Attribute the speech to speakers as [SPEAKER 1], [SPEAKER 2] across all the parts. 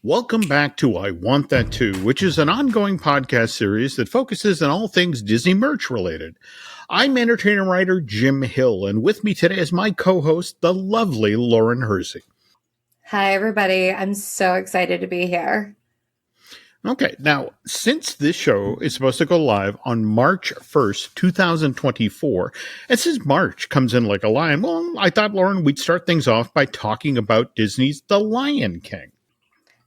[SPEAKER 1] Welcome back to I Want That Too, which is an ongoing podcast series that focuses on all things Disney merch related. I'm entertainer writer Jim Hill, and with me today is my co-host, the lovely Lauren Hersey.
[SPEAKER 2] Hi, everybody. I'm so excited to be here.
[SPEAKER 1] Okay, now, since this show is supposed to go live on March 1st, 2024, and since March comes in like a lion, well, I thought, Lauren, we'd start things off by talking about Disney's The Lion King.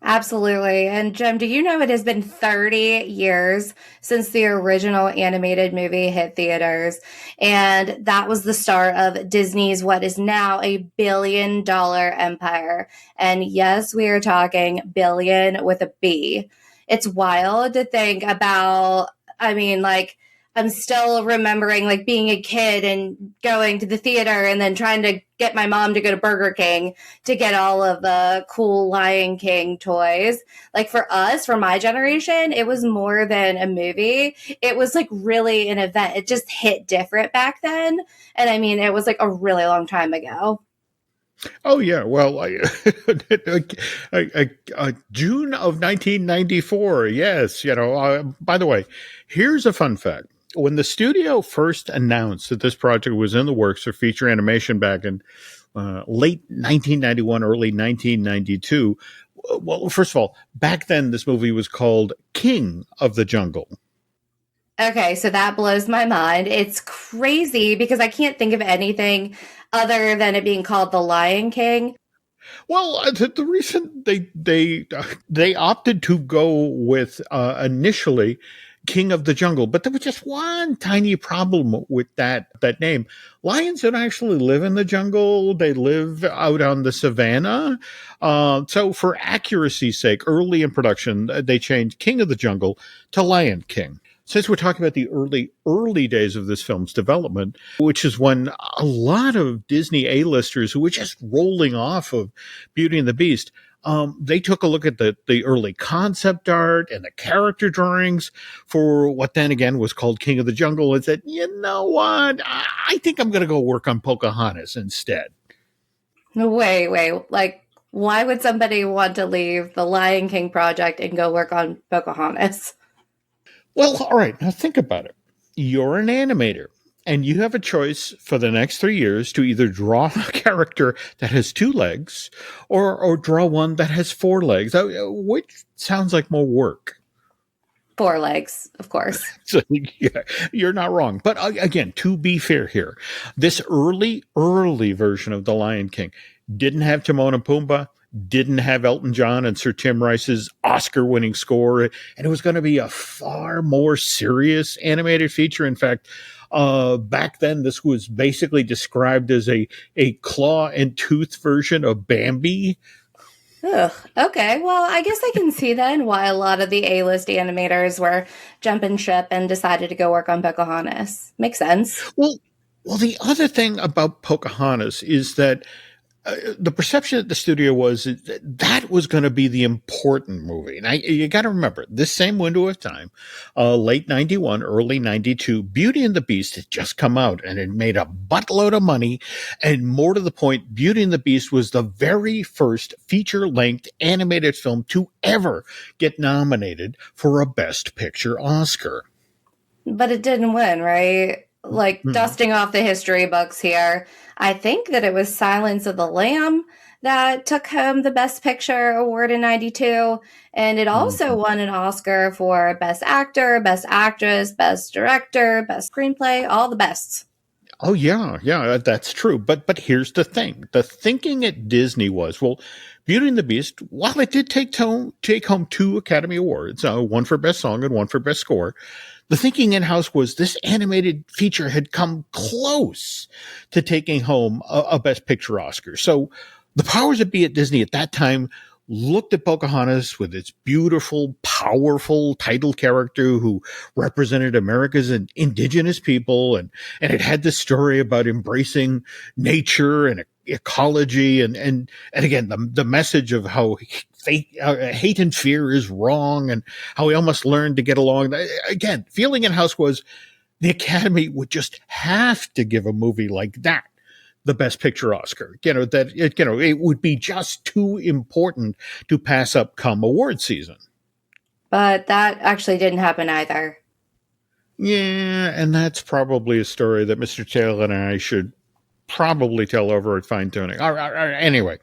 [SPEAKER 2] Absolutely. And Jim, do you know it has been 30 years since the original animated movie hit theaters? And that was the start of Disney's what is now a billion-dollar empire. And yes, we are talking billion with a B. It's wild to think about. I'm still remembering being a kid and going to the theater and then trying to get my mom to go to Burger King to get all of the cool Lion King toys. For us, for my generation, it was more than a movie. It was really an event. It just hit different back then. And it was a really long time ago.
[SPEAKER 1] Oh, yeah. Well, June of 1994. Yes. By the way, here's a fun fact. When the studio first announced that this project was in the works for feature animation back in late 1991, early 1992, well, first of all, back then this movie was called King of the Jungle.
[SPEAKER 2] Okay, so that blows my mind. It's crazy because I can't think of anything other than it being called The Lion King.
[SPEAKER 1] Well, the reason they opted to go with initially King of the Jungle, but there was just one tiny problem with that name. Lions don't actually live in the jungle; they live out on the savannah. So, for accuracy's sake, early in production, they changed King of the Jungle to Lion King. Since we're talking about the early days of this film's development, which is when a lot of Disney A-listers who were just rolling off of Beauty and the Beast, they took a look at the early concept art and the character drawings for what then again was called King of the Jungle and said, you know what, I think I'm going to go work on Pocahontas instead.
[SPEAKER 2] Wait, why would somebody want to leave the Lion King project and go work on Pocahontas?
[SPEAKER 1] Well, all right, now think about it. You're an animator, and you have a choice for the next 3 years to either draw a character that has 2 legs or draw one that has 4 legs. Which sounds like more work?
[SPEAKER 2] 4 legs, of course.
[SPEAKER 1] So, yeah, you're not wrong. But again, to be fair here, this early version of The Lion King didn't have Timon and Pumbaa, didn't have Elton John and Sir Tim Rice's Oscar-winning score, and it was going to be a far more serious animated feature. In fact, back then, this was basically described as a claw and tooth version of Bambi.
[SPEAKER 2] Ugh, okay, well, I guess I can see then why a lot of the A-list animators were jumping ship and decided to go work on Pocahontas. Makes sense.
[SPEAKER 1] Well, the other thing about Pocahontas is that the perception at the studio was that was going to be the important movie. And you got to remember, this same window of time, late 91, early 92, Beauty and the Beast had just come out and it made a buttload of money. And more to the point, Beauty and the Beast was the very first feature-length animated film to ever get nominated for a Best Picture Oscar.
[SPEAKER 2] But it didn't win, right? Dusting off the history books here, I think that it was Silence of the Lamb that took home the Best Picture award in 92. And it also won an Oscar for Best Actor, Best Actress, Best Director, Best Screenplay, all the bests.
[SPEAKER 1] Oh, yeah, that's true. But here's the thing. The thinking at Disney was, well, Beauty and the Beast, while it did take home 2 Academy Awards, one for Best Song and one for Best Score, the thinking in-house was this animated feature had come close to taking home a Best Picture Oscar. So the powers that be at Disney at that time looked at Pocahontas with its beautiful, powerful title character who represented America's indigenous people. And it had this story about embracing nature and ecology. And again, the message of how hate and fear is wrong and how we all must learn to get along. Again, feeling in-house was the Academy would just have to give a movie like that the Best Picture Oscar. It would be just too important to pass up come award season.
[SPEAKER 2] But that actually didn't happen either.
[SPEAKER 1] Yeah, and that's probably a story that Mr. Taylor and I should probably tell over at fine tuning. All right, anyway,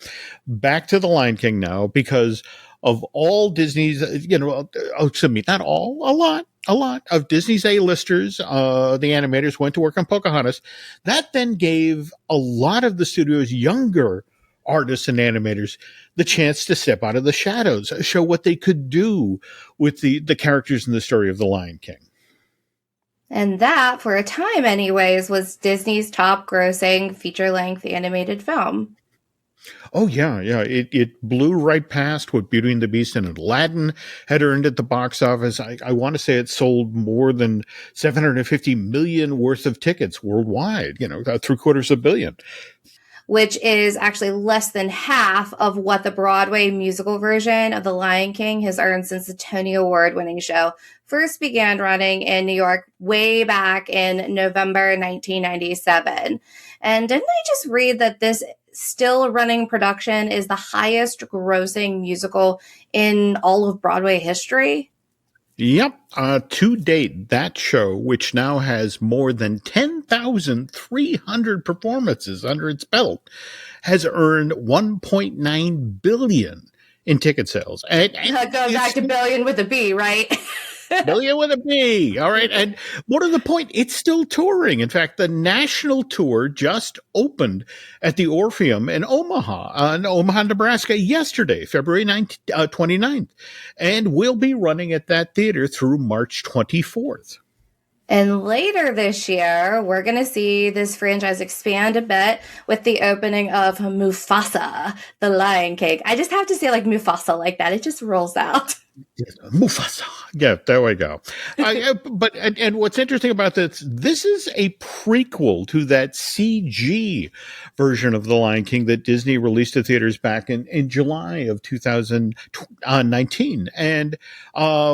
[SPEAKER 1] back to The Lion King now, because of all Disney's, not all, a lot of Disney's A-listers, the animators went to work on Pocahontas. That then gave a lot of the studio's younger artists and animators the chance to step out of the shadows, show what they could do with the characters in the story of The Lion King.
[SPEAKER 2] And that, for a time anyways, was Disney's top grossing feature-length animated film.
[SPEAKER 1] Oh, yeah. It blew right past what Beauty and the Beast and Aladdin had earned at the box office. I want to say it sold more than 750 million worth of tickets worldwide, $750 million.
[SPEAKER 2] Which is actually less than half of what the Broadway musical version of The Lion King has earned since the Tony Award-winning show first began running in New York way back in November 1997. And didn't I just read that this still running production is the highest grossing musical in all of Broadway history?
[SPEAKER 1] Yep. To date, that show, which now has more than 10,300 performances under its belt, has earned $1.9 billion in ticket sales. And
[SPEAKER 2] Going back to billion with a B, right?
[SPEAKER 1] Billion with a B. All right. And more to the point, it's still touring. In fact, the national tour just opened at the Orpheum in Omaha, Nebraska, yesterday, February 29th. And will be running at that theater through March 24th.
[SPEAKER 2] And later this year, we're going to see this franchise expand a bit with the opening of Mufasa, the Lion King. I just have to say like Mufasa like that. It just rolls out.
[SPEAKER 1] Mufasa. Yeah, there we go. But what's interesting about this is a prequel to that CG version of The Lion King that Disney released to theaters back in July of 2019. And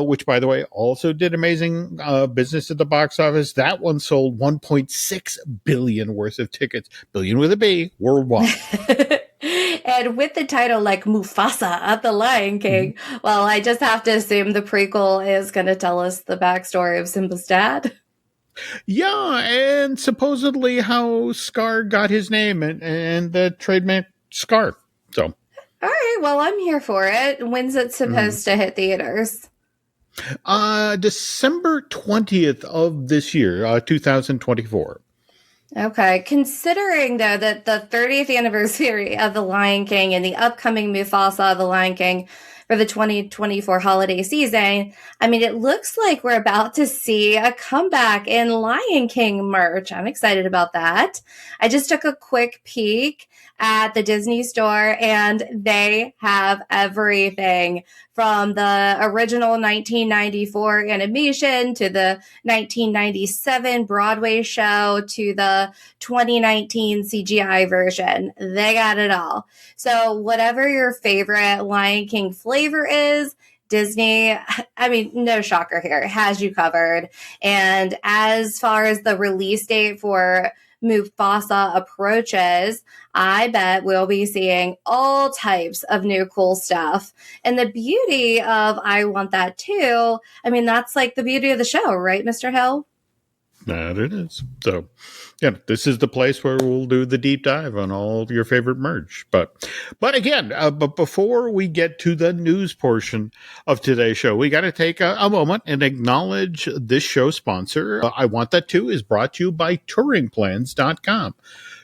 [SPEAKER 1] which, by the way, also did amazing business at the box office. That one sold 1.6 billion worth of tickets, billion with a B, worldwide.
[SPEAKER 2] And with the title like Mufasa of the Lion King, well, I just have to assume the prequel is going to tell us the backstory of Simba's dad.
[SPEAKER 1] Yeah, and supposedly how Scar got his name and the trademark Scar. So,
[SPEAKER 2] all right, well, I'm here for it. When's it supposed to hit theaters?
[SPEAKER 1] December 20th of this year, 2024.
[SPEAKER 2] Okay. Considering, though, that the 30th anniversary of The Lion King and the upcoming Mufasa of The Lion King for the 2024 holiday season, I mean, it looks like we're about to see a comeback in Lion King merch. I'm excited about that. I just took a quick peek at the Disney store and they have everything from the original 1994 animation to the 1997 Broadway show to the 2019 CGI version. They got it all. So whatever your favorite Lion King flavor is, Disney, I mean, no shocker here, has you covered. And as far as the release date for Mufasa approaches, I bet we'll be seeing all types of new cool stuff. And the beauty of I Want That Too, I mean, that's like the beauty of the show, right, Mr. Hill?
[SPEAKER 1] That it is. So, yeah, this is the place where we'll do the deep dive on all of your favorite merch. But again, but before we get to the news portion of today's show, we got to take a moment and acknowledge this show sponsor. I Want That Too is brought to you by TouringPlans.com.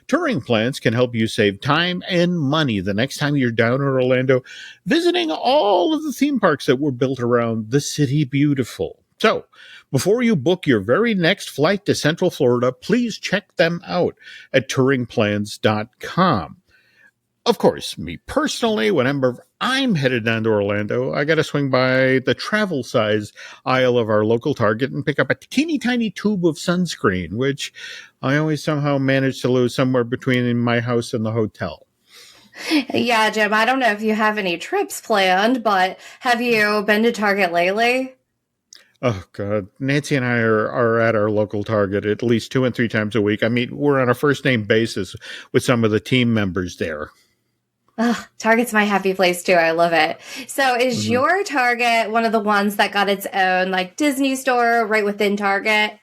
[SPEAKER 1] Touring Plans can help you save time and money the next time you're down in Orlando, visiting all of the theme parks that were built around the City Beautiful. So, before you book your very next flight to Central Florida, please check them out at touringplans.com. Of course, me personally, whenever I'm headed down to Orlando, I got to swing by the travel size aisle of our local Target and pick up a teeny tiny tube of sunscreen, which I always somehow manage to lose somewhere between my house and the hotel.
[SPEAKER 2] Yeah, Jim, I don't know if you have any trips planned, but have you been to Target lately?
[SPEAKER 1] Oh God, Nancy and I are at our local Target at least 2 and 3 times a week. I mean, we're on a first name basis with some of the team members there.
[SPEAKER 2] Ugh, Target's my happy place too. I love it. So, is
[SPEAKER 1] Mhm.
[SPEAKER 2] your Target one of the ones that got its own like Disney store right within Target?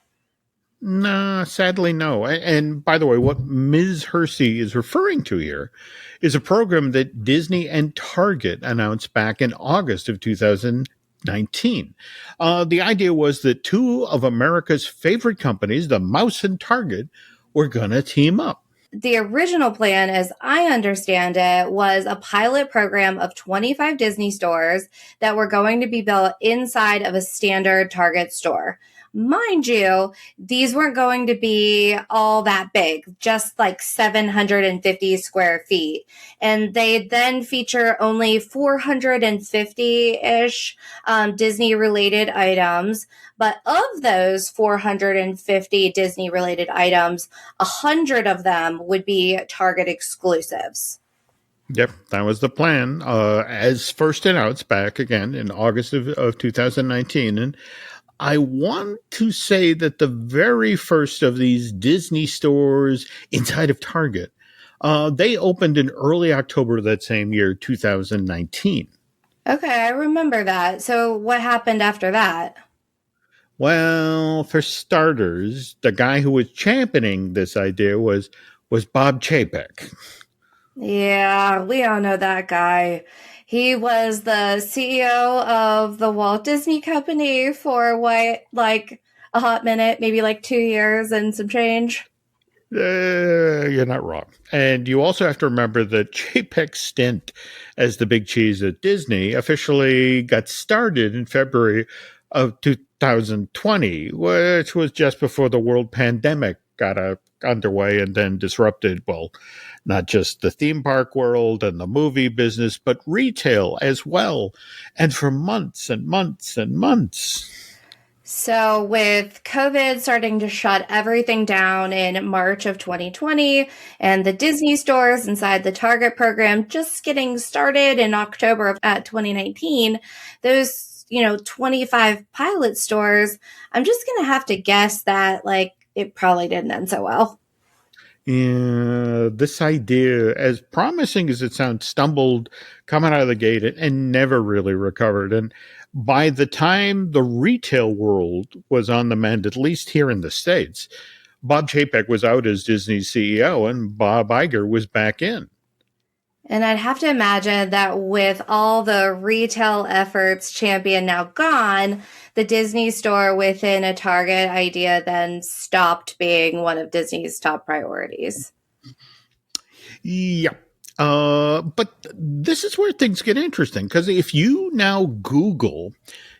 [SPEAKER 1] No, sadly, no. And by the way, what Ms. Hersey is referring to here is a program that Disney and Target announced back in August of 2019. The idea was that two of America's favorite companies, the Mouse and Target, were going to team up.
[SPEAKER 2] The original plan, as I understand it, was a pilot program of 25 Disney stores that were going to be built inside of a standard Target store. Mind you, these weren't going to be all that big, just like 750 square feet. And they then feature only 450 ish Disney related items. But of those 450 Disney related items, 100 of them would be Target exclusives.
[SPEAKER 1] Yep, that was the plan. As first announced back again in August of 2019. And I want to say that the very first of these Disney stores inside of Target, they opened in early October of that same year, 2019.
[SPEAKER 2] Okay, I remember that. So what happened after that?
[SPEAKER 1] Well, for starters, the guy who was championing this idea was Bob Chapek.
[SPEAKER 2] Yeah, we all know that guy. He was the CEO of the Walt Disney Company for what, like a hot minute, maybe like 2 years and some change.
[SPEAKER 1] You're not wrong. And you also have to remember that Chapek's stint as the big cheese at Disney officially got started in February of 2020, which was just before the world pandemic got underway and then disrupted, well, not just the theme park world and the movie business, but retail as well. And for months and months and months.
[SPEAKER 2] So, with COVID starting to shut everything down in March of 2020 and the Disney stores inside the Target program just getting started in October of 2019, those, 25 pilot stores, I'm just going to have to guess that like it probably didn't end so well.
[SPEAKER 1] Yeah, this idea, as promising as it sounds, stumbled coming out of the gate and never really recovered. And by the time the retail world was on the mend, at least here in the States, Bob Chapek was out as Disney's CEO and Bob Iger was back in.
[SPEAKER 2] And I'd have to imagine that with all the retail efforts champion now gone, the Disney store within a Target idea then stopped being one of Disney's top priorities.
[SPEAKER 1] Yeah. But this is where things get interesting because if you now Google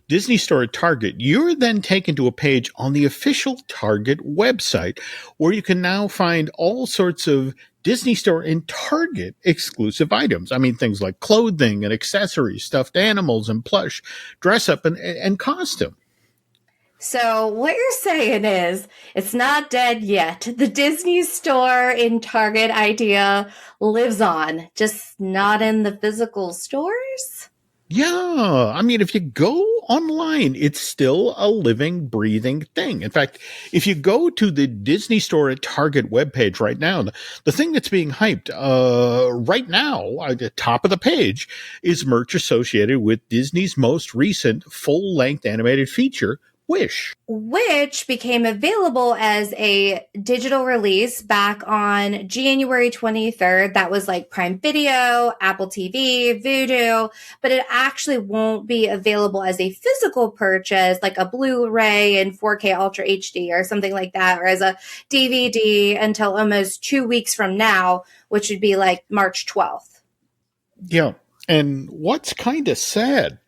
[SPEAKER 1] Disney Store at Target, you're then taken to a page on the official Target website where you can now find all sorts of Disney Store and Target exclusive items. I mean, things like clothing and accessories, stuffed animals and plush, dress up and costume.
[SPEAKER 2] So, what you're saying is it's not dead yet. The Disney store in Target idea lives on, just not in the physical stores.
[SPEAKER 1] Yeah, I mean, if you go online, it's still a living, breathing thing. In fact, if you go to the Disney Store at Target webpage right now, the thing that's being hyped right now at the top of the page is merch associated with Disney's most recent full-length animated feature, Wish.
[SPEAKER 2] Which became available as a digital release back on January 23rd. That was like Prime Video, Apple TV, Vudu, but it actually won't be available as a physical purchase, like a Blu-ray in 4K Ultra HD or something like that, or as a DVD until almost 2 weeks from now, which would be like March 12th.
[SPEAKER 1] Yeah, and what's kind of sad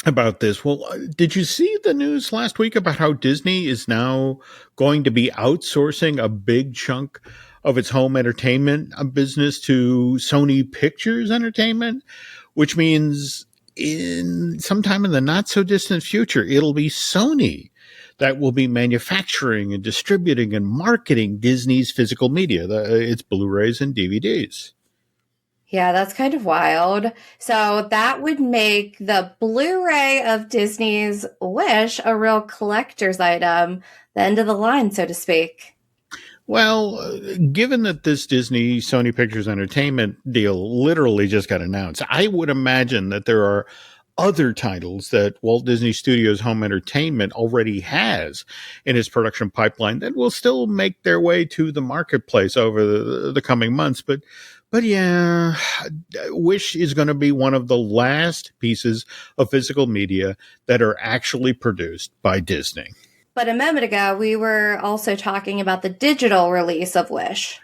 [SPEAKER 1] about this. Well, did you see the news last week about how Disney is now going to be outsourcing a big chunk of its home entertainment business to Sony Pictures Entertainment, which means in sometime in the not so distant future, it'll be Sony that will be manufacturing and distributing and marketing Disney's physical media, its Blu-rays and DVDs.
[SPEAKER 2] Yeah, that's kind of wild. So that would make the Blu-ray of Disney's Wish a real collector's item, the end of the line, so to speak.
[SPEAKER 1] Well, given that this Disney Sony Pictures Entertainment deal literally just got announced, I would imagine that there are other titles that Walt Disney Studios Home Entertainment already has in its production pipeline that will still make their way to the marketplace over the coming months. But yeah, Wish is going to be one of the last pieces of physical media that are actually produced by Disney.
[SPEAKER 2] But a moment ago, we were also talking about the digital release of Wish.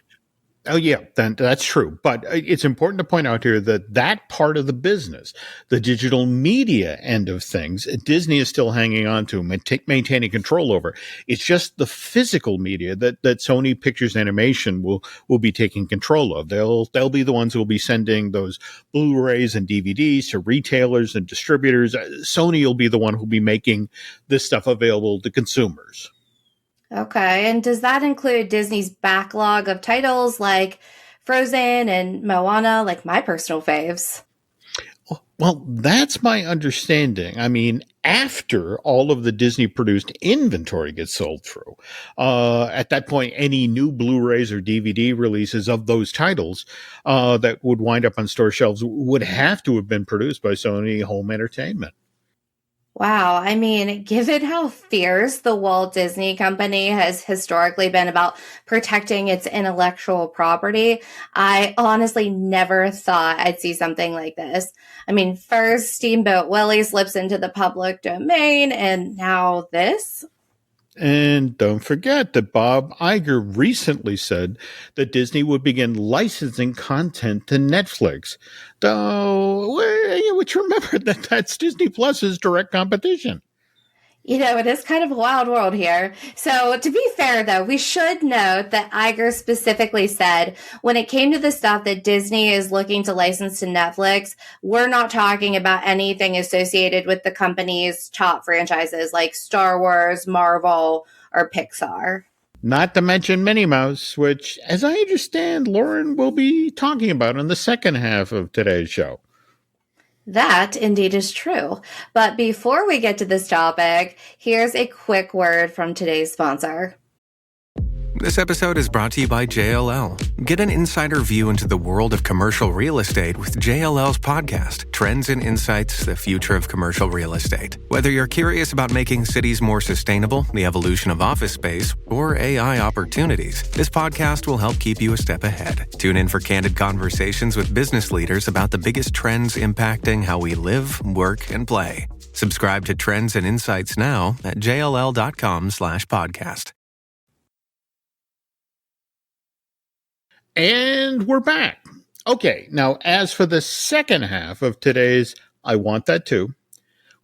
[SPEAKER 1] Oh, yeah, that's true. But it's important to point out here that that part of the business, the digital media end of things, Disney is still hanging on to and maintaining control over. It's just the physical media that Sony Pictures Animation will be taking control of. They'll be the ones who will be sending those Blu-rays and DVDs to retailers and distributors. Sony will be the one who'll be making this stuff available to consumers.
[SPEAKER 2] Okay, and does that include Disney's backlog of titles like Frozen and Moana, like my personal faves?
[SPEAKER 1] Well, that's my understanding. I mean, after all of the Disney produced inventory gets sold through, at that point, any new Blu-rays or DVD releases of those titles that would wind up on store shelves would have to have been produced by Sony Home Entertainment.
[SPEAKER 2] Wow. I mean, given how fierce the Walt Disney Company has historically been about protecting its intellectual property, I honestly never thought I'd see something like this. I mean, first Steamboat Willie slips into the public domain, and now this?
[SPEAKER 1] And don't forget that Bob Iger recently said that Disney would begin licensing content to Netflix. Though, which remember that that's Disney Plus's direct competition.
[SPEAKER 2] You know, it is kind of a wild world here. So, to be fair, though, we should note that Iger specifically said when it came to the stuff that Disney is looking to license to Netflix, we're not talking about anything associated with the company's top franchises like Star Wars, Marvel, or Pixar.
[SPEAKER 1] Not to mention Minnie Mouse, which, as I understand, Lauren will be talking about in the second half of today's show.
[SPEAKER 2] That indeed is true. But before we get to this topic, here's a quick word from today's sponsor.
[SPEAKER 3] This episode is brought to you by JLL. Get an insider view into the world of commercial real estate with JLL's podcast, Trends and Insights, the Future of Commercial Real Estate. Whether you're curious about making cities more sustainable, the evolution of office space, or AI opportunities, this podcast will help keep you a step ahead. Tune in for candid conversations with business leaders about the biggest trends impacting how we live, work, and play. Subscribe to Trends and Insights now at jll.com/podcast.
[SPEAKER 1] And we're back. Okay, now as for the second half of today's I Want That Too,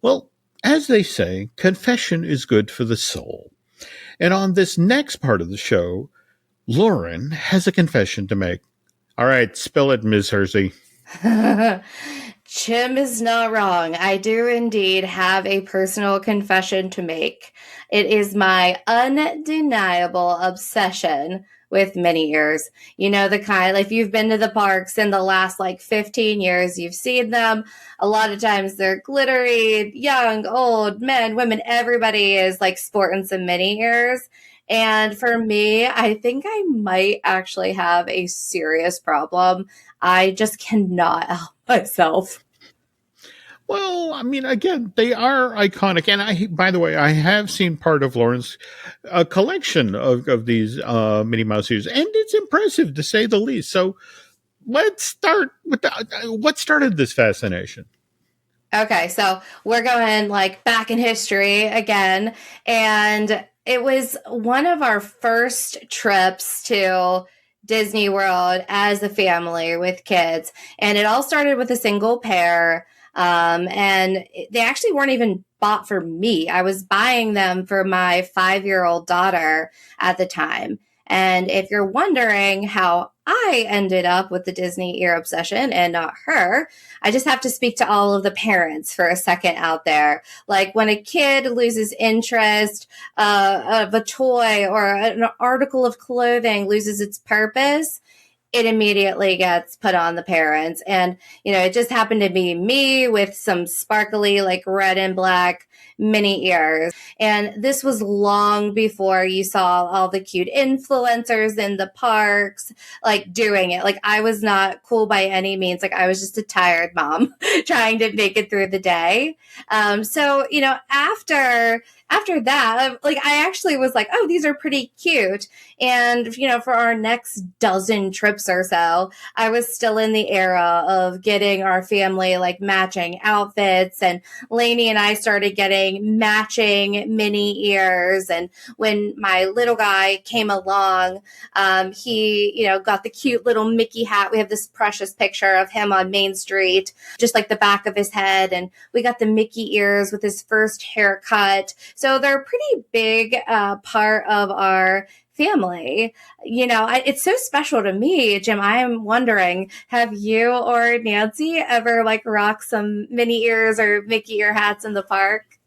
[SPEAKER 1] well, as they say, confession is good for the soul. And on this next part of the show, Lauren has a confession to make. All right, spill it, Ms. Hersey.
[SPEAKER 2] Jim is not wrong. I do indeed have a personal confession to make. It is my undeniable obsession with Minnie Ears. You know, the kind, if you've been to the parks in the last 15 years, you've seen them. A lot of times they're glittery, young, old, men, women, everybody is sporting some Minnie Ears. And for me, I think I might actually have a serious problem. I just cannot help myself.
[SPEAKER 1] Well, I mean, again, they are iconic. And by the way, I have seen part of Lauren's collection of these Minnie Mouse ears, and it's impressive to say the least. So let's start with what started this fascination.
[SPEAKER 2] Okay, so we're going back in history again. And it was one of our first trips to Disney World as a family with kids. And it all started with a single pair. And they actually weren't even bought for me. I was buying them for my 5-year-old daughter at the time. And if you're wondering how I ended up with the Disney ear obsession and not her, I just have to speak to all of the parents for a second out there. Like when a kid loses interest of a toy or an article of clothing loses its purpose, it immediately gets put on the parents. And, it just happened to be me with some sparkly, like red and black Minnie Ears. And this was long before you saw all the cute influencers in the parks, like doing it. Like I was not cool by any means. Like I was just a tired mom trying to make it through the day. So, after that, like I actually was like, oh, these are pretty cute. And, for our next dozen trips or so, I was still in the era of getting our family like matching outfits. And Lainey and I started getting matching Minnie Ears. And when my little guy came along, he, got the cute little Mickey hat. We have this precious picture of him on Main Street, just like the back of his head. And we got the Mickey ears with his first haircut. So they're a pretty big part of our family. It's so special to me, Jim. I am wondering, have you or Nancy ever like rocked some Minnie Ears or Mickey ear hats in the park?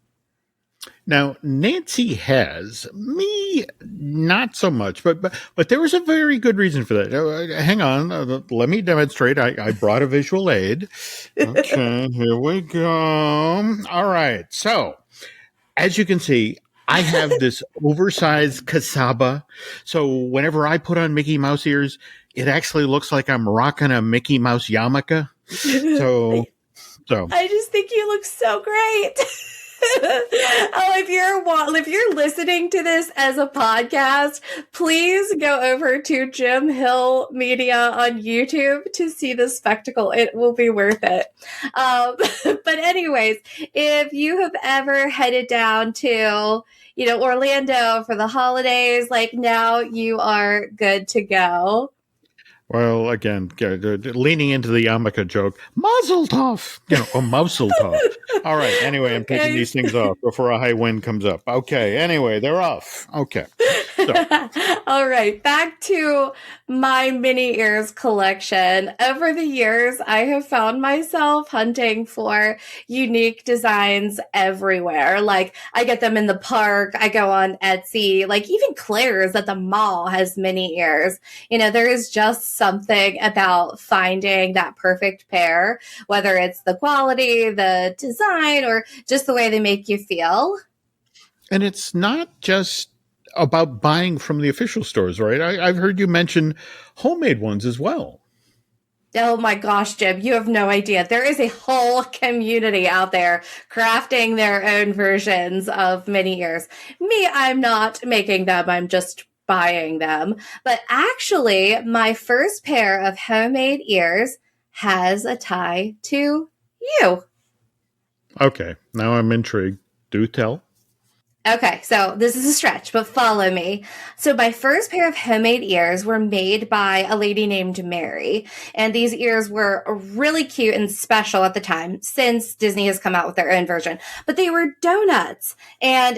[SPEAKER 1] Now, Nancy has, me not so much, but there was a very good reason for that. Hang on, let me demonstrate. I brought a visual aid. Okay, here we go. All right, so as you can see, I have this oversized casaba. So whenever I put on Mickey Mouse ears, it actually looks like I'm rocking a Mickey Mouse yarmulke. So
[SPEAKER 2] I just think you look so great. If you're listening to this as a podcast, please go over to Jim Hill Media on YouTube to see the spectacle. It will be worth it. But anyways, if you have ever headed down to, Orlando for the holidays, like now you are good to go.
[SPEAKER 1] Well, again, leaning into the yarmulke joke, mazel tov, or mazel tov. All right. Anyway, I'm taking these things off before a high wind comes up. Okay. Anyway, they're off. Okay. So.
[SPEAKER 2] All right. Back to my Minnie Ears collection. Over the years, I have found myself hunting for unique designs everywhere. Like I get them in the park. I go on Etsy. Like even Claire's at the mall has Minnie Ears. There is just something about finding that perfect pair, whether it's the quality, the design, or just the way they make you feel.
[SPEAKER 1] And it's not just about buying from the official stores, right? I've heard you mention homemade ones as well.
[SPEAKER 2] Oh my gosh, Jim, you have no idea. There is a whole community out there crafting their own versions of Minnie Ears. Me, I'm not making them. I'm just buying them. But actually, my first pair of homemade ears has a tie to you.
[SPEAKER 1] Okay, now I'm intrigued. Do tell.
[SPEAKER 2] Okay, so this is a stretch, but follow me. So my first pair of homemade ears were made by a lady named Mary. And these ears were really cute and special at the time, since Disney has come out with their own version. But they were donuts. And,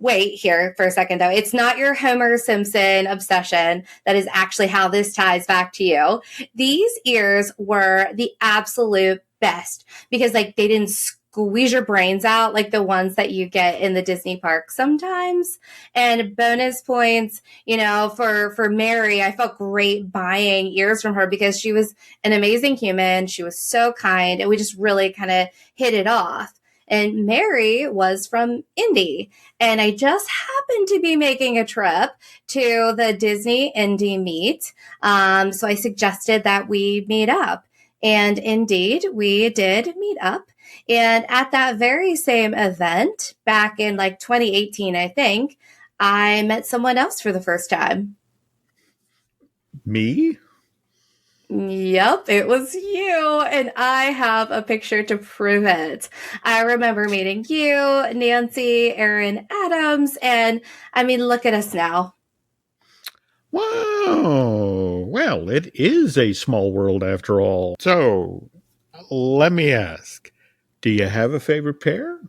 [SPEAKER 2] wait here for a second, though. It's not your Homer Simpson obsession. That is actually how this ties back to you. These ears were the absolute best because, they didn't squeeze your brains out like the ones that you get in the Disney park sometimes. And bonus points, for Mary, I felt great buying ears from her because she was an amazing human. She was so kind, and we just really kind of hit it off. And Mary was from Indy. And I just happened to be making a trip to the Disney Indy meet. So I suggested that we meet up. And indeed, we did meet up. And at that very same event, back in 2018, I think, I met someone else for the first time.
[SPEAKER 1] Me?
[SPEAKER 2] Yep, it was you. And I have a picture to prove it. I remember meeting you, Nancy, Aaron Adams, and look at us now.
[SPEAKER 1] Wow. Well, it is a small world after all. So, let me ask, do you have a favorite pair?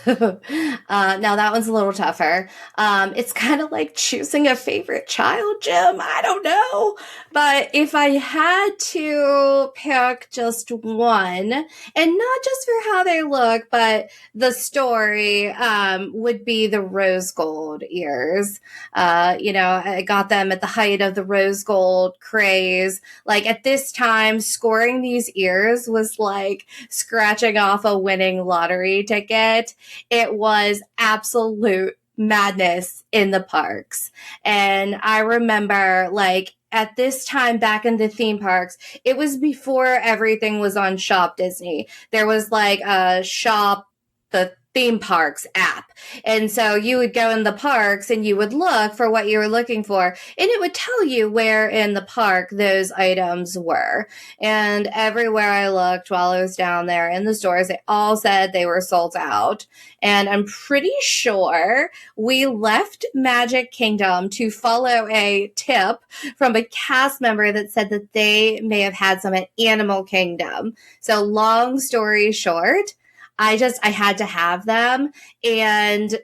[SPEAKER 2] Now that one's a little tougher. It's kind of like choosing a favorite child, Jim. I don't know. But if I had to pick just one, and not just for how they look, but the story, would be the rose gold ears. I got them at the height of the rose gold craze. Like at this time, scoring these ears was like scratching off a winning lottery ticket. It was absolute madness in the parks. And I remember like at this time back in the theme parks, it was before everything was on Shop Disney. There was like a Shop, the theme parks app. And so you would go in the parks and you would look for what you were looking for, and it would tell you where in the park those items were. And everywhere I looked while I was down there in the stores, they all said they were sold out. And I'm pretty sure we left Magic Kingdom to follow a tip from a cast member that said that they may have had some at Animal Kingdom. So long story short, I had to have them, and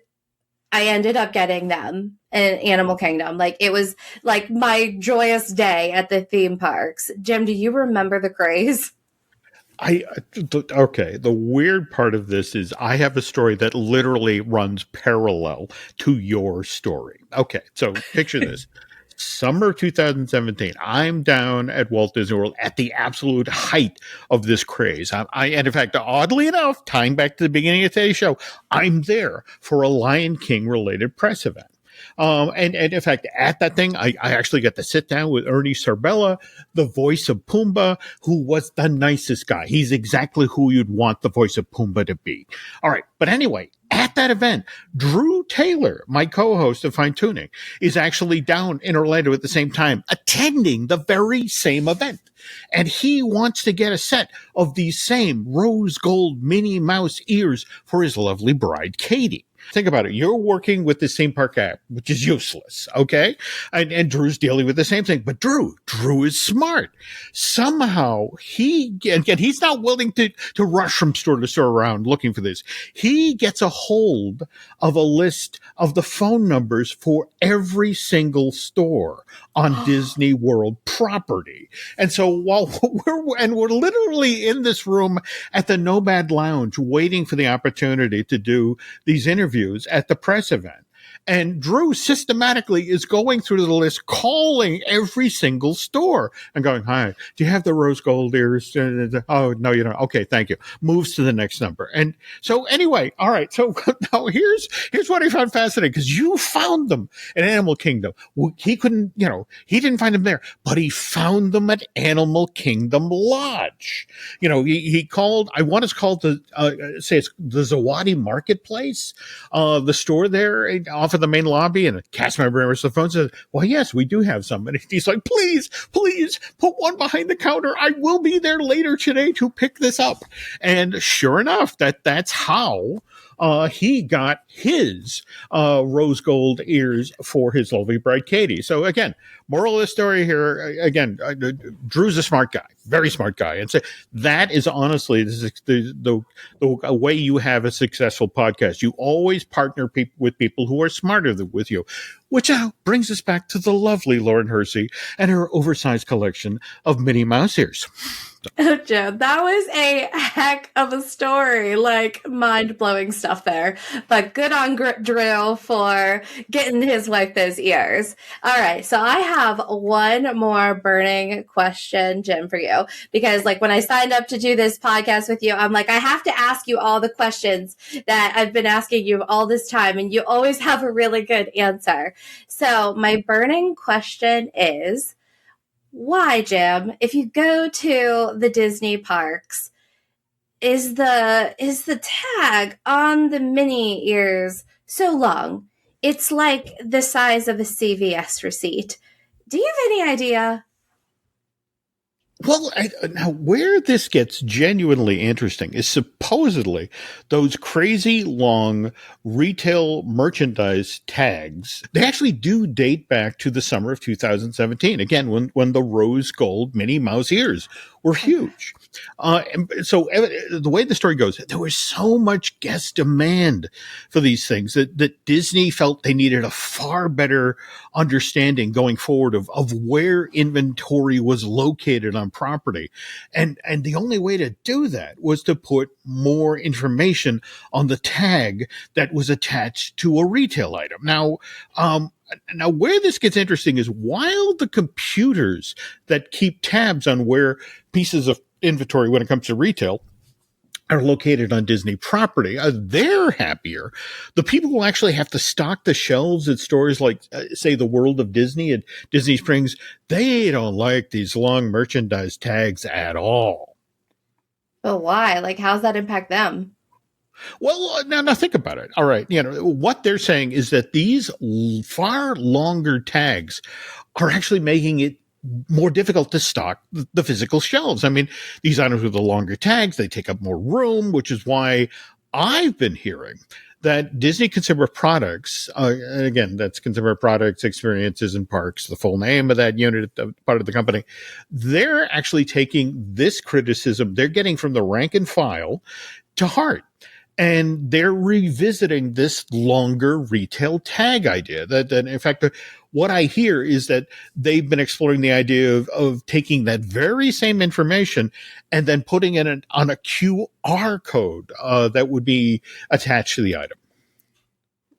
[SPEAKER 2] I ended up getting them in Animal Kingdom. Like it was like my joyous day at the theme parks. Jim, do you remember the craze?
[SPEAKER 1] Okay. The weird part of this is I have a story that literally runs parallel to your story. Okay. So picture this. Summer 2017, I'm down at Walt Disney World at the absolute height of this craze. And in fact, oddly enough, tying back to the beginning of today's show, I'm there for a Lion King related press event. And in fact, at that thing, I actually got to sit down with Ernie Sarbella, the voice of Pumbaa, who was the nicest guy. He's exactly who you'd want the voice of Pumbaa to be. All right. But anyway, at that event, Drew Taylor, my co-host of Fine Tuning, is actually down in Orlando at the same time, attending the very same event. And he wants to get a set of these same rose gold Minnie Mouse ears for his lovely bride, Katie. Think about it. You're working with the theme park app, which is useless. Okay. And Drew's dealing with the same thing, but Drew is smart. Somehow he's not willing to rush from store to store around looking for this. He gets a hold of a list of the phone numbers for every single store on Disney World property. And so while we're literally in this room at the Nomad Lounge waiting for the opportunity to do these interviews at the press event. And Drew systematically is going through the list, calling every single store and going, "Hi, do you have the rose gold ears?" "Oh, no, you don't." "Okay, thank you." Moves to the next number. And so anyway, all right. So now here's what I found fascinating, because you found them at Animal Kingdom. He couldn't, he didn't find them there, but he found them at Animal Kingdom Lodge. He called, I want to call the Zawadi Marketplace, the store there off of the main lobby, and a cast member answers the phone and says, "Well, yes, we do have some." And he's like, please put one behind the counter. I will be there later today to pick this up. And sure enough, that's how he got his rose gold ears for his lovely bride, Katie. So again, moral of the story here, again, Drew's a smart guy, very smart guy. And so that is honestly, this is the way you have a successful podcast. You always partner with people who are smarter with you, which brings us back to the lovely Lauren Hersey and her oversized collection of Minnie Mouse ears.
[SPEAKER 2] Oh, Joe, that was a heck of a story, like mind-blowing stuff there. But good on Drew for getting his wife those ears. All right, so I have one more burning question, Jim, for you. Because like when I signed up to do this podcast with you, I'm like, I have to ask you all the questions that I've been asking you all this time, and you always have a really good answer. So my burning question is, why, Jim, if you go to the Disney parks, is the tag on the Minnie ears so long? It's like the size of a CVS receipt. Do you have any idea?
[SPEAKER 1] Well, now where this gets genuinely interesting is supposedly those crazy long retail merchandise tags. They actually do date back to the summer of 2017. Again, when the rose gold Minnie Mouse ears were huge. The way the story goes, there was so much guest demand for these things that Disney felt they needed a far better understanding going forward of where inventory was located on property. And the only way to do that was to put more information on the tag that was attached to a retail item. Now, where this gets interesting is while the computers that keep tabs on where pieces of inventory when it comes to retail are located on Disney property, they're happier. The people who actually have to stock the shelves at stores like, say, the World of Disney at Disney Springs, they don't like these long merchandise tags at all.
[SPEAKER 2] But why? Like, how's that impact them?
[SPEAKER 1] Well, now think about it. All right. What they're saying is that these far longer tags are actually making it more difficult to stock the physical shelves. I mean, these items with the longer tags, they take up more room, which is why I've been hearing that Disney Consumer Products, again, that's Consumer Products, Experiences, and Parks, the full name of that unit, part of the company, they're actually taking this criticism they're getting from the rank and file to heart. And they're revisiting this longer retail tag idea. That in fact, what I hear is that they've been exploring the idea of taking that very same information and then putting it on a QR code that would be attached to the item.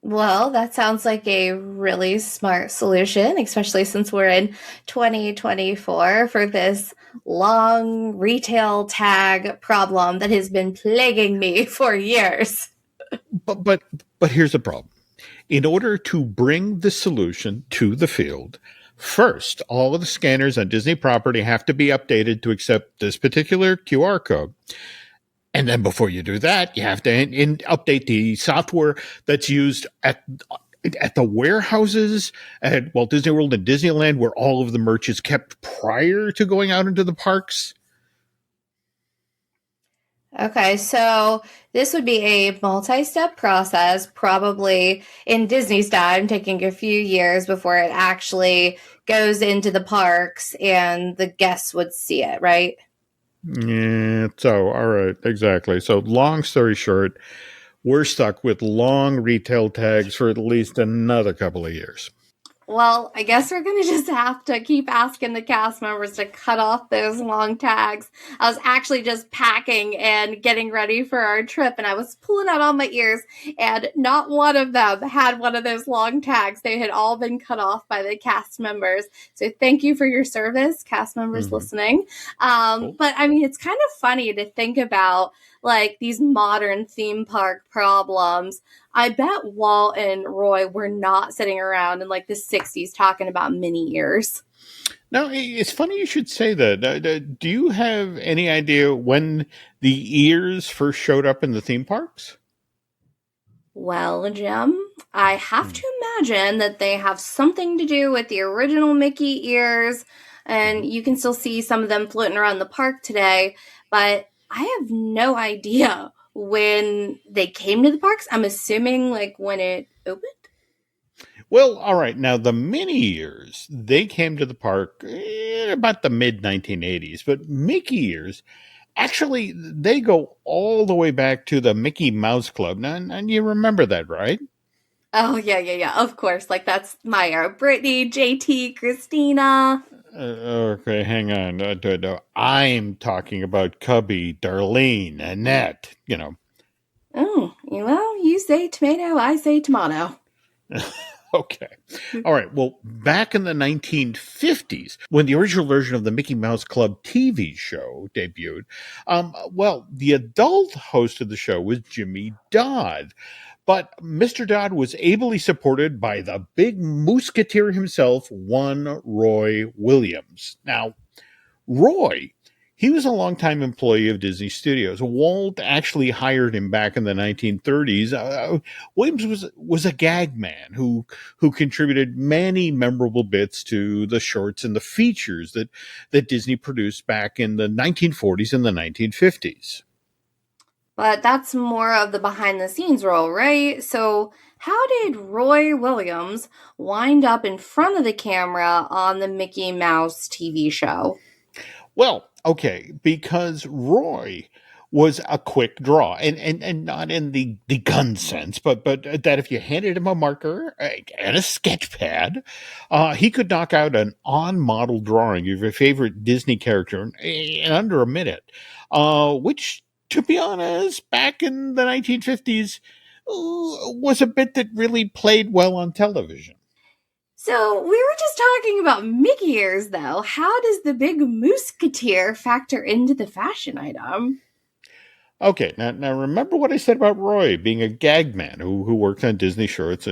[SPEAKER 2] Well, that sounds like a really smart solution, especially since we're in 2024 for this long retail tag problem that has been plaguing me for years.
[SPEAKER 1] But here's the problem. In order to bring the solution to the field, first, all of the scanners on Disney property have to be updated to accept this particular QR code. And then before you do that, you have to update the software that's used at the warehouses at Walt Disney World and Disneyland, where all of the merch is kept prior to going out into the parks.
[SPEAKER 2] Okay, so this would be a multi-step process, probably in Disney's time, taking a few years before it actually goes into the parks and the guests would see it, right?
[SPEAKER 1] Yeah, so, all right, exactly. So, long story short, we're stuck with long retail tags for at least another couple of years.
[SPEAKER 2] Well, I guess we're going to just have to keep asking the cast members to cut off those long tags. I was actually just packing and getting ready for our trip, and I was pulling out all my ears, and not one of them had one of those long tags. They had all been cut off by the cast members. So thank you for your service, cast members listening.
[SPEAKER 1] Cool.
[SPEAKER 2] But I mean, it's kind of funny to think about like these modern theme park problems. I bet Walt and Roy were not sitting around in like the 60s talking about Minnie Ears.
[SPEAKER 1] Now, it's funny you should say that. Do you have any idea when the ears first showed up in the theme parks?
[SPEAKER 2] Well, Jim, I have to imagine that they have something to do with the original Mickey ears, and you can still see some of them floating around the park today, but I have no idea when they came to the parks. I'm assuming like when it opened.
[SPEAKER 1] Well, all right. Now, the Minnie Ears, they came to the park about the mid-1980s, but Mickey Ears, actually, they go all the way back to the Mickey Mouse Club. Now, and you remember that, right?
[SPEAKER 2] Oh, yeah. Of course. Like, that's Maya, Brittany, JT, Christina.
[SPEAKER 1] Okay, hang on. No. I'm talking about Cubby, Darlene, Annette,
[SPEAKER 2] Oh, well, you say tomato, I say tomato.
[SPEAKER 1] Okay. All right. Well, back in the 1950s, when the original version of the Mickey Mouse Club TV show debuted, the adult host of the show was Jimmy Dodd. But Mr. Dodd was ably supported by the big musketeer himself, one Roy Williams. Now, Roy, he was a longtime employee of Disney Studios. Walt actually hired him back in the 1930s. Williams was a gag man who contributed many memorable bits to the shorts and the features that Disney produced back in the 1940s and the 1950s.
[SPEAKER 2] But that's more of the behind-the-scenes role, right? So how did Roy Williams wind up in front of the camera on the Mickey Mouse TV show?
[SPEAKER 1] Well, Okay, because Roy was a quick draw, and not in the gun sense, but that if you handed him a marker and a sketch pad, he could knock out an on-model drawing of your favorite Disney character in under a minute, which, to be honest, back in the 1950s, was a bit that really played well on television.
[SPEAKER 2] So we were just talking about Mickey Ears, though. How does the big Musketeer factor into the fashion item?
[SPEAKER 1] Okay, now remember what I said about Roy being a gag man who worked on Disney shirts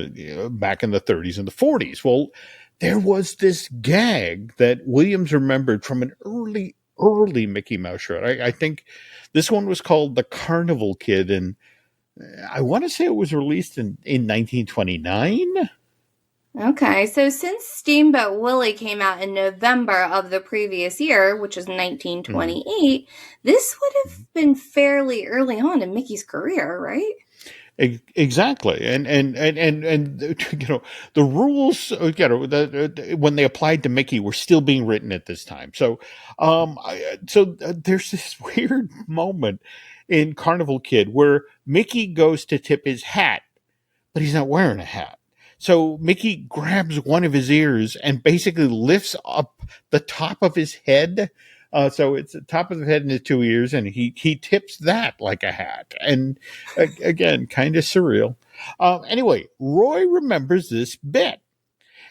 [SPEAKER 1] back in the 30s and the 40s. Well, there was this gag that Williams remembered from an early Mickey Mouse shirt. I think this one was called The Carnival Kid, and I want to say it was released in 1929.
[SPEAKER 2] Okay, so since Steamboat Willie came out in November of the previous year, which is
[SPEAKER 1] Mhm.
[SPEAKER 2] 1928, this would have been fairly early on in Mickey's career, right?
[SPEAKER 1] Exactly, and the rules, when they applied to Mickey were still being written at this time. So, there's this weird moment in Carnival Kid where Mickey goes to tip his hat, but he's not wearing a hat. So Mickey grabs one of his ears and basically lifts up the top of his head. So it's the top of the head and his two ears, and he tips that like a hat. And again, kind of surreal. Anyway, Roy remembers this bit.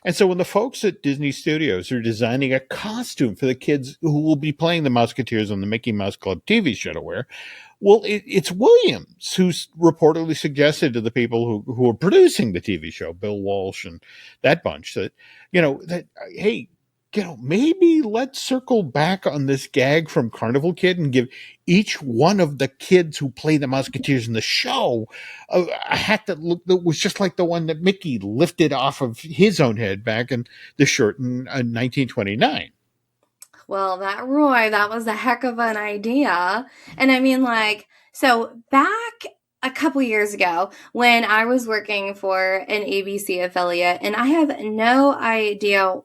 [SPEAKER 1] And so when the folks at Disney Studios are designing a costume for the kids who will be playing the Musketeers on the Mickey Mouse Club TV show to wear, well, it's Williams who's reportedly suggested to the people who are producing the TV show, Bill Walsh and that bunch, that, hey, maybe let's circle back on this gag from Carnival Kid and give each one of the kids who play the Musketeers in the show a hat that was just like the one that Mickey lifted off of his own head back in the shirt in 1929.
[SPEAKER 2] Well, that was a heck of an idea. And I mean, so back a couple years ago when I was working for an ABC affiliate, and I have no idea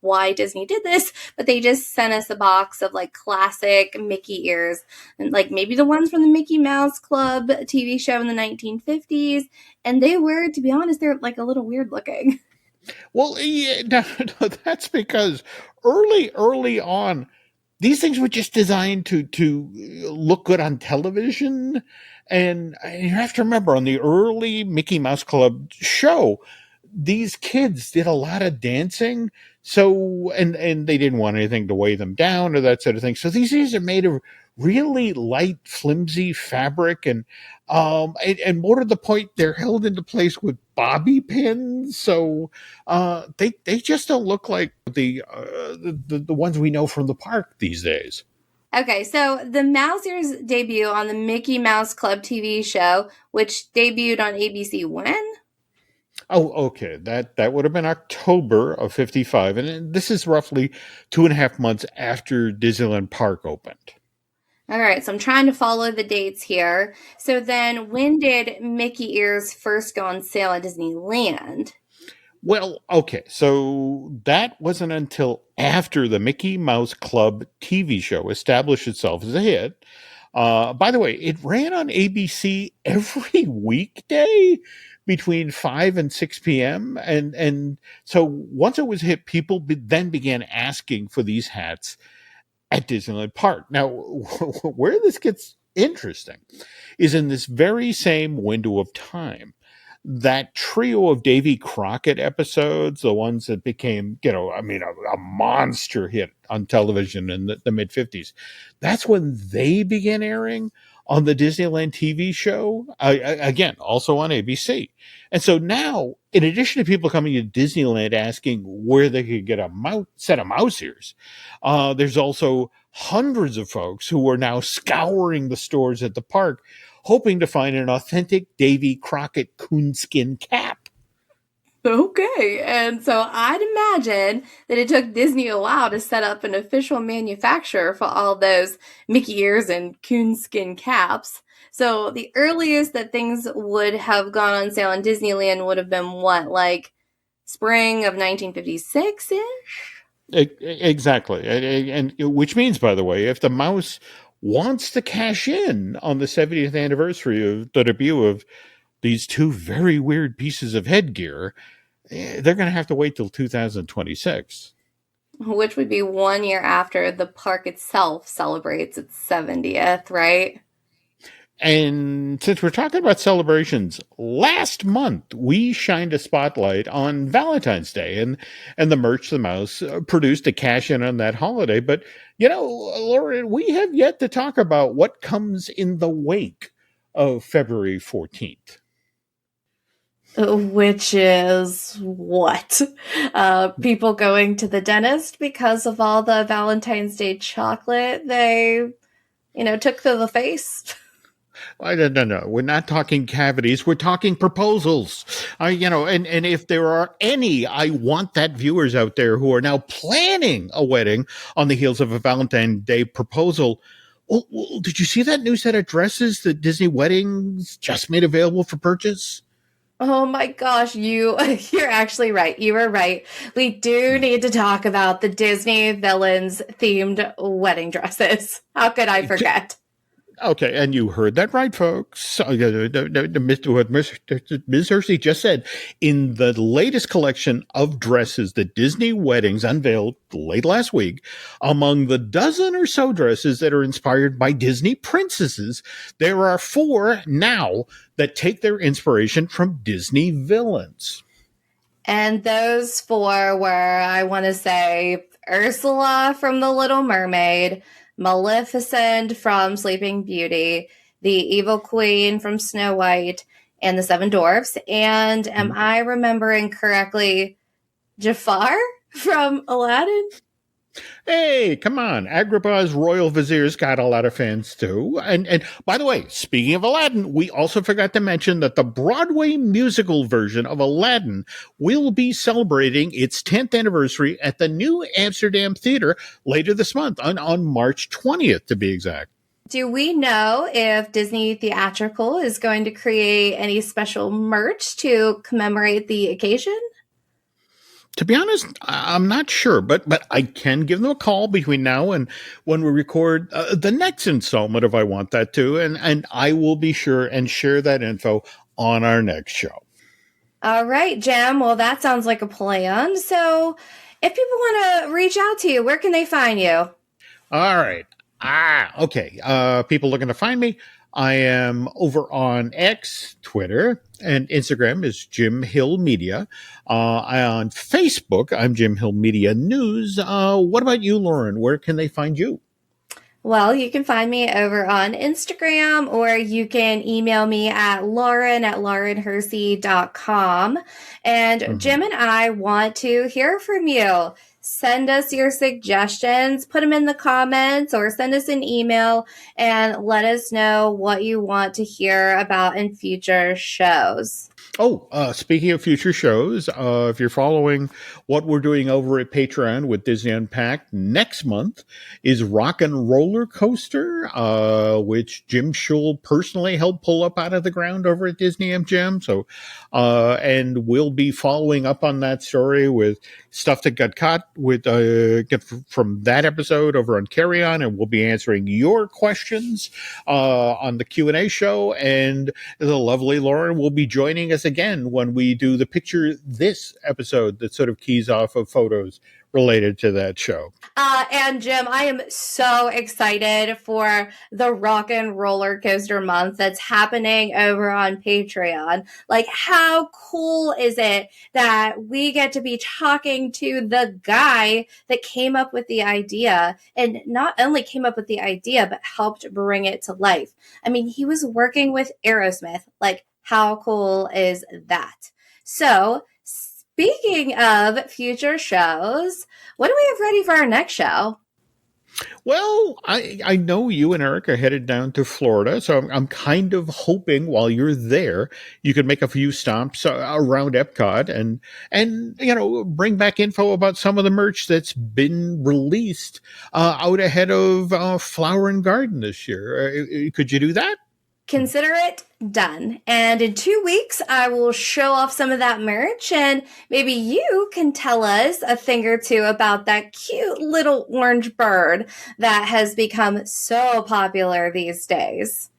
[SPEAKER 2] why Disney did this, but they just sent us a box of classic Mickey ears, and maybe the ones from the Mickey Mouse Club TV show in the 1950s. And they were, to be honest, they're a little weird looking.
[SPEAKER 1] Well, yeah, no, that's because early on, these things were just designed to look good on television. And you have to remember, on the early Mickey Mouse Club show, these kids did a lot of dancing. So, and they didn't want anything to weigh them down or that sort of thing. So these ears are made of really light, flimsy fabric, and more to the point, they're held into place with bobby pins. So they just don't look like the ones we know from the park these days.
[SPEAKER 2] Okay, so the Mousers debut on the Mickey Mouse Club TV show, which debuted on ABC when?
[SPEAKER 1] Oh, okay. That would have been October of 55. And this is roughly 2.5 months after Disneyland Park opened.
[SPEAKER 2] All right, so I'm trying to follow the dates here. So then when did Mickey Ears first go on sale at Disneyland?
[SPEAKER 1] Well, okay. So that wasn't until after the Mickey Mouse Club TV show established itself as a hit. By the way, it ran on ABC every weekday between 5 and 6 p.m. And so once it was hit, people then began asking for these hats at Disneyland Park. Now, where this gets interesting is in this very same window of time. That trio of Davy Crockett episodes, the ones that became, a monster hit on television in the mid 50s, that's when they began airing on the Disneyland TV show, again, also on ABC. And so now, in addition to people coming to Disneyland asking where they could get a set of mouse ears, there's also hundreds of folks who are now scouring the stores at the park, hoping to find an authentic Davy Crockett coonskin cap.
[SPEAKER 2] Okay, and so I'd imagine that it took Disney a while to set up an official manufacturer for all those Mickey ears and coonskin caps. So the earliest that things would have gone on sale in Disneyland would have been what, spring of 1956-ish?
[SPEAKER 1] Exactly. And which means, by the way, if the mouse wants to cash in on the 70th anniversary of the debut of these two very weird pieces of headgear, they're going to have to wait till 2026.
[SPEAKER 2] Which would be 1 year after the park itself celebrates its 70th, right?
[SPEAKER 1] And since we're talking about celebrations, last month we shined a spotlight on Valentine's Day, and the merch the mouse produced to cash in on that holiday. But Lauren, we have yet to talk about what comes in the wake of February 14th.
[SPEAKER 2] Which is what? People going to the dentist because of all the Valentine's Day chocolate they, took to the face.
[SPEAKER 1] No. We're not talking cavities. We're talking proposals. And if there are any, I want that viewers out there who are now planning a wedding on the heels of a Valentine's Day proposal. Well, did you see that new set of dresses that Disney Weddings just made available for purchase?
[SPEAKER 2] Oh my gosh, you're actually right. You were right. We do need to talk about the Disney villains themed wedding dresses. How could I forget?
[SPEAKER 1] Okay, and you heard that right, folks. What Ms. Hersey just said, in the latest collection of dresses that Disney Weddings unveiled late last week, among the dozen or so dresses that are inspired by Disney princesses, there are 4 now that take their inspiration from Disney villains.
[SPEAKER 2] And those 4 were, I want to say, Ursula from The Little Mermaid, Maleficent from Sleeping Beauty, the Evil Queen from Snow White, and the 7 Dwarfs. And am I remembering correctly, Jafar from Aladdin?
[SPEAKER 1] Hey, come on. Agrabah's royal vizier's got a lot of fans too. And by the way, speaking of Aladdin, we also forgot to mention that the Broadway musical version of Aladdin will be celebrating its 10th anniversary at the New Amsterdam Theater later this month, on March 20th to be exact.
[SPEAKER 2] Do we know if Disney Theatrical is going to create any special merch to commemorate the occasion?
[SPEAKER 1] To be honest, I'm not sure, but I can give them a call between now and when we record the next installment if I want that to, and I will be sure and share that info on our next show.
[SPEAKER 2] All right, Jim. Well, that sounds like a plan. So if people want to reach out to you, where can they find you?
[SPEAKER 1] All right. Okay. People looking to find me, I am over on X, Twitter, and Instagram is Jim Hill Media. On Facebook, I'm Jim Hill Media News. What about you, Lauren? Where can they find you?
[SPEAKER 2] Well, you can find me over on Instagram, or you can email me at lauren@laurenhersey.com. And Jim and I want to hear from you. Send us your suggestions, put them in the comments, or send us an email and let us know what you want to hear about in future shows.
[SPEAKER 1] Oh, speaking of future shows, if you're following what we're doing over at Patreon with Disney Unpacked, next month is Rock and Roller Coaster, which Jim Schul personally helped pull up out of the ground over at Disney MGM. So, and we'll be following up on that story with stuff that got caught from that episode over on Carry On, and we'll be answering your questions on the Q&A show. And the lovely Lauren will be joining us again when we do the Picture This episode that sort of keys off of photos related to that show.
[SPEAKER 2] And Jim, I am so excited for the Rock and Roller Coaster month that's happening over on Patreon. Like, how cool is it that we get to be talking to the guy that came up with the idea, and not only came up with the idea, but helped bring it to life. I mean, he was working with Aerosmith. Like, how cool is that? So, speaking of future shows, what do we have ready for our next show?
[SPEAKER 1] Well, I know you and Eric are headed down to Florida, so I'm kind of hoping while you're there, you can make a few stops around Epcot and bring back info about some of the merch that's been released out ahead of Flower and Garden this year. Could you do that?
[SPEAKER 2] consider it done. And in 2 weeks, I will show off some of that merch, and maybe you can tell us a thing or two about that cute little orange bird that has become so popular these days.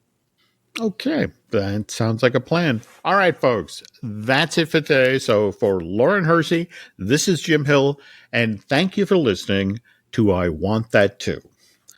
[SPEAKER 1] Okay, that sounds like a plan. All right, folks, that's it for today. So for Lauren Hersey, this is Jim Hill, and thank you for listening to I Want That Too.